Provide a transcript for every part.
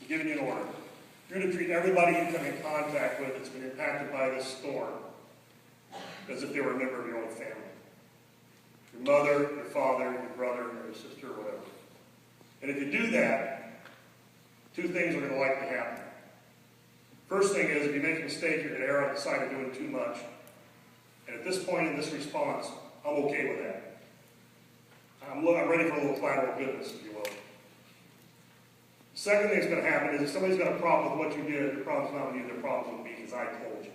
giving you an order. You're to treat everybody you come in contact with that's been impacted by this storm as if they were a member of your own family. Your mother, your father, your brother, or your sister, or whatever. And if you do that, two things are going to likely happen. First thing is, if you make a mistake, you're going to err on the side of doing too much. And at this point in this response, I'm okay with that. I'm ready for a little collateral goodness, if you will. The second thing that's going to happen is if somebody's got a problem with what you did, their problem's not with you, their problem's with me, because I told you.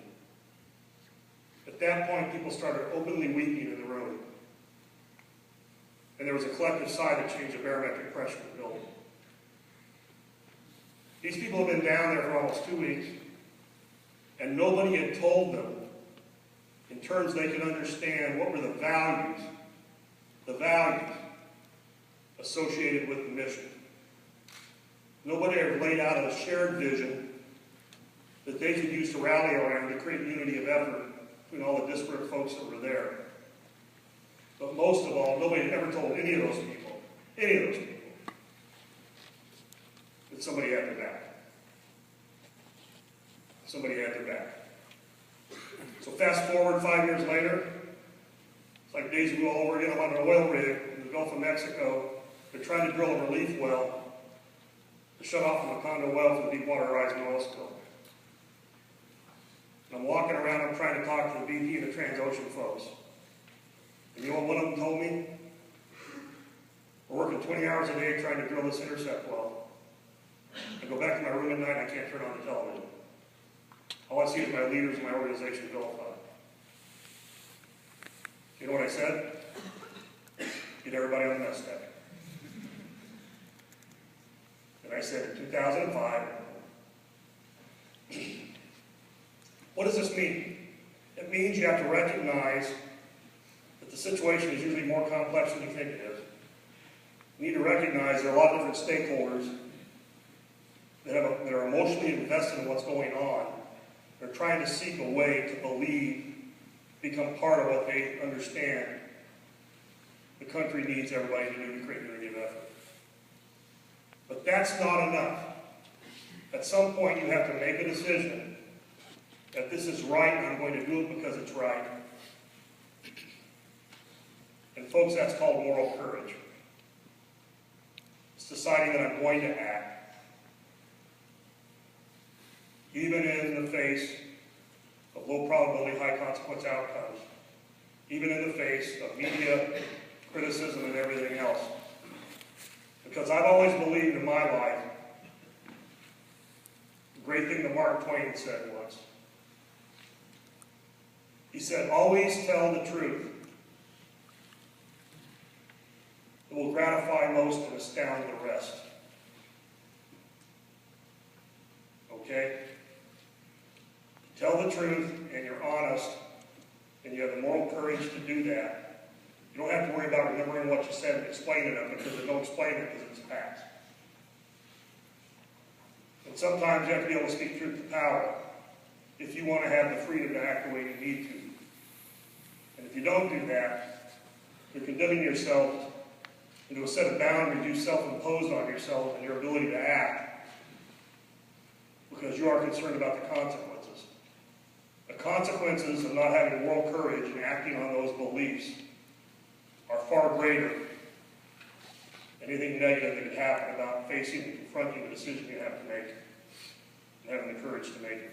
At that point, people started openly weeping in the room. And there was a collective sigh that changed the barometric pressure of the building. These people have been down there for almost 2 weeks, and nobody had told them in terms they could understand what were the values associated with the mission. Nobody ever laid out a shared vision that they could use to rally around to create unity of effort between all the disparate folks that were there. But most of all, nobody had ever told any of those people, that somebody had their back. Somebody had their back. So fast forward 5 years later, it's like days ago all over again. I'm on an oil rig in the Gulf of Mexico. They're trying to drill a relief well to shut off the Macondo well for the Deepwater Horizon oil spill. And I'm walking around, I'm trying to talk to the BP and the Transocean folks. And you know what one of them told me? We're working 20 hours a day trying to drill this intercept well. I go back to my room at night and I can't turn on the television. All I see is my leaders and my organization vilified. You know what I said? Get everybody on the mess deck. And I said in 2005, what does this mean? It means you have to recognize that the situation is usually more complex than you think it is. You need to recognize there are a lot of different stakeholders that are emotionally invested in what's going on. They're trying to seek a way to believe, become part of what they understand the country needs everybody to do to create unity of effort. But that's not enough. At some point you have to make a decision that this is right and I'm going to do it because it's right. And folks, that's called moral courage. It's deciding that I'm going to act, even in the face of low probability, high consequence outcomes, even in the face of media criticism and everything else. Because I've always believed in my life, the great thing that Mark Twain said once. He said, always tell the truth. It will gratify most and astound the rest. Okay? Tell the truth and you're honest and you have the moral courage to do that. You don't have to worry about remembering what you said and explaining it because they don't explain it because it's facts. And sometimes you have to be able to speak truth to power if you want to have the freedom to act the way you need to. And if you don't do that, you're condemning yourself into a set of boundaries you self-imposed on yourself and your ability to act because you are concerned about the consequences. The consequences of not having moral courage and acting on those beliefs are far greater than anything negative that could happen about facing and confronting the decision you have to make and having the courage to make it.